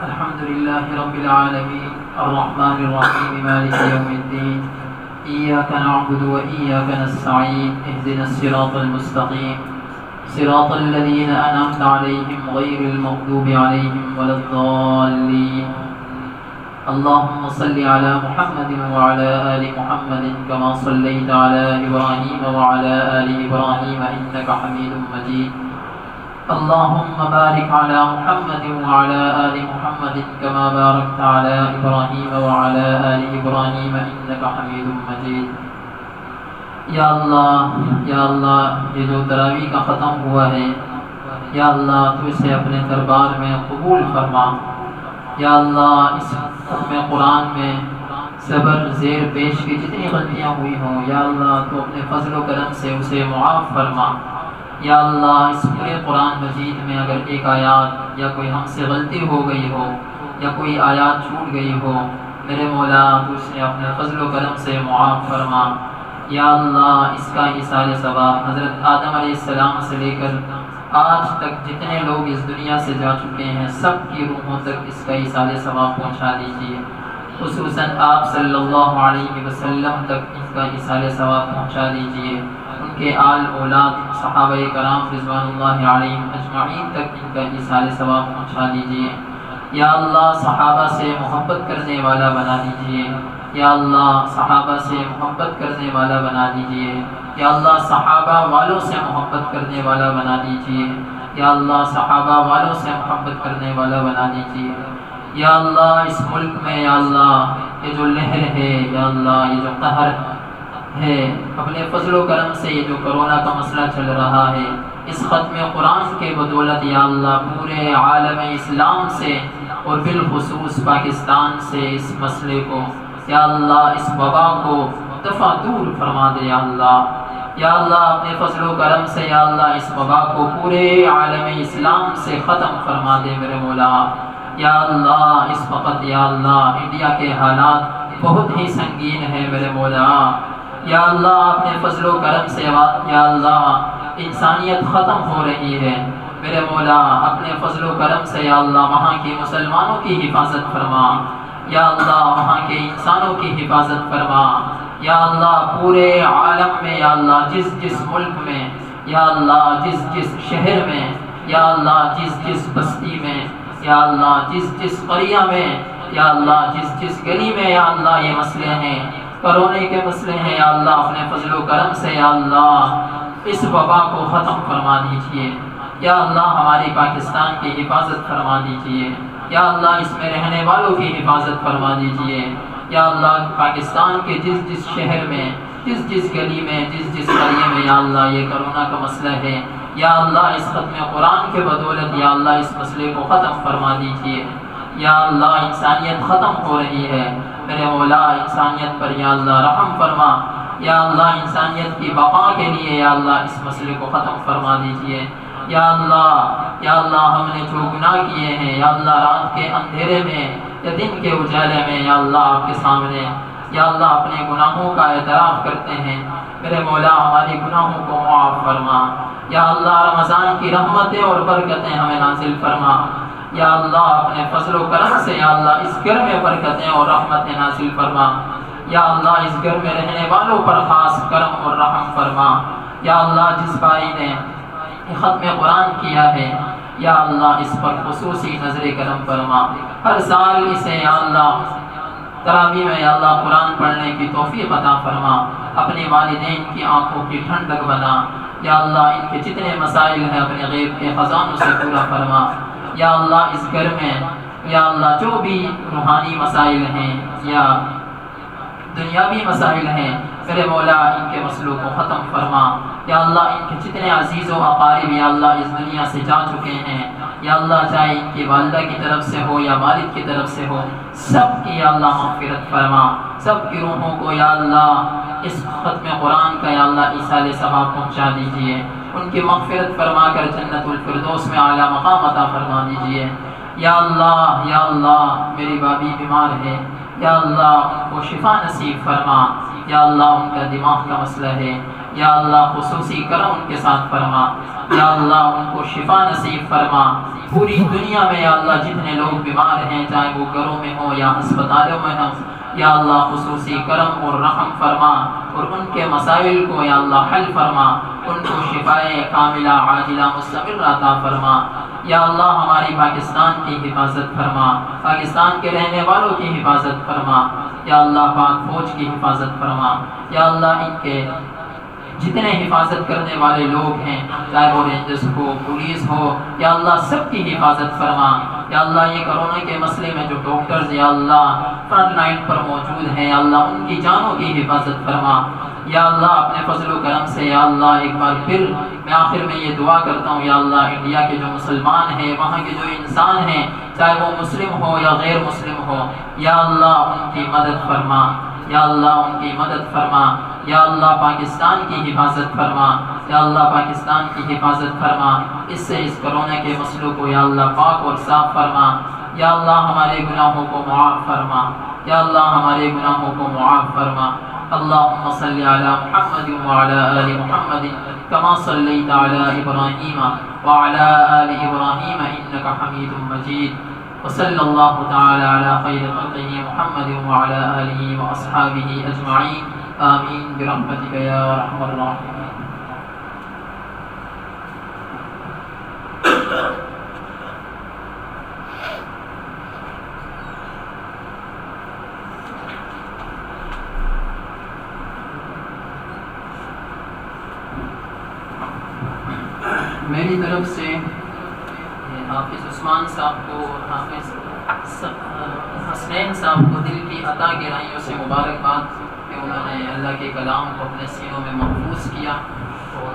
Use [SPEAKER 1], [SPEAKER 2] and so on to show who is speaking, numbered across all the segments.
[SPEAKER 1] الحمد لله رب العالمين الرحمن الرحيم مالك يوم الدين إياك نعبد وإياك نستعين اهدنا الصراط المستقيم صراط الذين أنعمت عليهم غير المغضوب عليهم ولا الضالين اللهم صل على محمد وعلى آل محمد كما صليت على إبراهيم وعلى آل إبراهيم إنك حميد مجيد اللهم بارك على محمد وعلى آل محمد كما باركت على إبراهيم وعلى آل إبراهيم إنك حميد مجيد یا اللہ یہ جو تراویح کا ختم ہوا ہے یا اللہ تو اسے اپنے دربار میں قبول فرما یا اللہ اس ختم قرآن میں صبر زیر پیش کی جتنی غلطیاں ہوئی ہوں یا اللہ تو اپنے فضل و کرم سے اسے معاف فرما یا اللہ اس پورے قرآن مجید میں اگر ایک آیات یا کوئی ہم سے غلطی ہو گئی ہو یا کوئی آیات چھوٹ گئی ہو میرے مولا تو اسے اپنے فضل و کرم سے معاف فرما یا اللہ اس کا ایصال ثواب حضرت آدم علیہ السلام سے لے کر آج تک جتنے لوگ اس دنیا سے جا چکے ہیں سب کی روحوں تک اس کا ایصال ثواب پہنچا دیجیے خصوصاً آپ صلی اللہ علیہ وسلم تک اس کا ایصال ثواب پہنچا دیجیے ان کے آل اولاد صحابہ کرام رضوان اللہ علیہم اجمعین تک ان کا ایصال ثواب پہنچا دیجیے یا اللہ صحابہ سے محبت کرنے والا بنا دیجیے یا اللہ صحابہ سے محبت کرنے والا بنا دیجیے یا اللہ صحابہ والوں سے محبت کرنے والا بنا دیجیے یا اللہ صحابہ والوں سے محبت کرنے والا بنا دیجیے یا اللہ اس ملک میں یا اللہ یہ جو لہر ہے یا اللہ یہ جو قہر ہے اپنے فضل و کرم سے یہ جو کرونا کا مسئلہ چل رہا ہے اس ختم قرآن کے بدولت یا اللہ پورے عالم اسلام سے اور بالخصوص پاکستان سے اس مسئلے کو یا اللہ اس وبا کو دفع دور فرما دے یا اللہ اپنے فضل و کرم سے یا اللہ اس وبا کو پورے عالم اسلام سے ختم فرما دے میرے مولا یا اللہ اس وقت یا اللہ انڈیا کے حالات بہت ہی سنگین ہیں میرے مولا یا اللہ اپنے فضل و کرم سے یا اللہ انسانیت ختم ہو رہی ہے میرے مولا اپنے فضل و کرم سے یا اللہ وہاں کے مسلمانوں کی حفاظت فرما یا اللہ وہاں کے انسانوں کی حفاظت فرما یا اللہ پورے عالم میں یا اللہ جس جس ملک میں یا اللہ جس جس شہر میں یا اللہ جس جس بستی میں یا اللہ جس جس قریہ میں یا اللہ جس جس گلی میں یا اللہ یہ مسئلے ہیں کرونے کے مسئلے ہیں یا اللہ اپنے فضل و کرم سے یا اللہ اس وبا کو ختم فرما دیجیے یا اللہ ہماری پاکستان کی حفاظت فرما دیجیے یا اللہ اس میں رہنے والوں کی حفاظت فرما دیجیے یا اللہ پاکستان کے جس جس شہر میں جس جس گلی میں جس جس قریے میں یا اللہ یہ کرونا کا مسئلہ ہے یا اللہ اس ختم قرآن کے بدولت یا اللہ اس مسئلے کو ختم فرما دیجیے یا اللہ انسانیت ختم ہو رہی ہے میرے مولا انسانیت پر یا اللہ رحم فرما یا اللہ انسانیت کی بقا کے لیے یا اللہ اس مسئلے کو ختم فرما دیجیے یا اللہ ہم نے جو گناہ کیے ہیں یا اللہ رات کے اندھیرے میں یا دن کے اجالے میں یا اللہ آپ کے سامنے یا اللہ اپنے گناہوں کا اعتراف کرتے ہیں میرے مولا ہمارے گناہوں کو معاف فرما یا اللہ رمضان کی رحمتیں اور برکتیں ہمیں نازل فرما یا اللہ اپنے فضل و کرم سے یا اللہ اس گھر میں برکتیں اور رحمتیں نازل فرما یا اللہ اس گھر میں رہنے والوں پر خاص کرم اور رحم فرما یا اللہ جس بھائی نے ختم قرآن کیا ہے یا اللہ اس پر خصوصی نظر کرم فرما ہر سال اسے یا اللہ تراویح میں یا اللہ قرآن پڑھنے کی توفیق عطا فرما اپنے والدین کی آنکھوں کی ٹھنڈک بنا یا اللہ ان کے جتنے مسائل ہیں اپنے غیب کے خزانوں سے پورا فرما یا اللہ اس گھر میں یا اللہ جو بھی روحانی مسائل ہیں یا دنیاوی مسائل ہیں میرے مولا ان کے مسئلوں کو ختم فرما یا اللہ ان کے جتنے عزیز و اقارب یا اللہ اس دنیا سے جا چکے ہیں یا اللہ چاہے ان کی والدہ کی طرف سے ہو یا والد کی طرف سے ہو سب کی یا اللہ مغفرت فرما سب کی روحوں کو یا اللہ اس ختم قرآن کا یا اللہ ایصال ثواب پہنچا دیجیے ان کی مغفرت فرما کر جنت الفردوس میں اعلیٰ مقام عطا فرما دیجیے یا اللہ میری بابی بیمار ہے یا اللہ ان کو شفا نصیب فرما یا اللہ ان کا دماغ کا مسئلہ ہے یا اللہ خصوصی کرم ان کے ساتھ فرما، یا اللہ ان کو شفا نصیب فرما۔ پوری دنیا میں یا اللہ جتنے لوگ بیمار ہیں، چاہے وہ گھروں میں ہوں یا ہسپتالوں میں ہوں، یا اللہ خصوصی کرم اور رحم فرما، اور ان کے مسائل کو یا اللہ حل فرما، ان کو شفائے کاملہ عاجلہ مستمر عطا فرما۔ یا اللہ ہماری پاکستان کی حفاظت فرما، پاکستان کے رہنے والوں کی حفاظت فرما، یا اللہ پاک فوج کی حفاظت فرما، یا اللہ ان کے جتنے حفاظت کرنے والے لوگ ہیں، چاہے وہ رینجرز ہو، پولیس ہو، یا اللہ سب کی حفاظت فرما۔ یا اللہ یہ کرونا کے مسئلے میں جو ڈاکٹرز یا اللہ فرنٹ لائن پر موجود ہیں، یا اللہ ان کی جانوں کی حفاظت فرما۔ یا اللہ اپنے فضل و کرم سے یا اللہ ایک بار پھر میں آخر میں یہ دعا کرتا ہوں، یا اللہ انڈیا کے جو مسلمان ہیں، وہاں کے جو انسان ہیں، چاہے وہ مسلم ہو یا غیر مسلم ہو، یا اللہ ان کی مدد فرما، یا اللہ ان کی مدد فرما۔ یا اللہ پاکستان کی حفاظت فرما، یا اللہ پاکستان کی حفاظت فرما، اس سے اس کرونا کے مسئلوں کو یا اللہ پاک اور صاف فرما۔ یا اللہ ہمارے گناہوں کو معاف فرما، یا اللہ ہمارے گناہوں کو معاف فرما۔ اللہم صلی علی محمد وعلی آل محمد کما صلیت علی ابراہیم وعلی آل ابراہیم انک حمید مجید، وصلی اللہ تعالی علی خیر خلقہ محمد وعلی آلہ واصحابہ اجمعین، آمین برحمتک یا ارحم الراحمین۔ میری طرف سے حافظ عثمان صاحب کو اور حافظ حسنین صاحب کو دل کی عطا گہرائیوں سے مبارکباد کہ انہوں نے اللہ کے کلام کو اپنے سینوں میں محفوظ کیا اور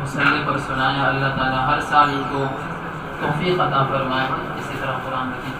[SPEAKER 1] مصلی پر سنایا۔ اللہ تعالیٰ ہر سال ان کو توفیق عطا فرمائے، اسی طرح قرآن مجید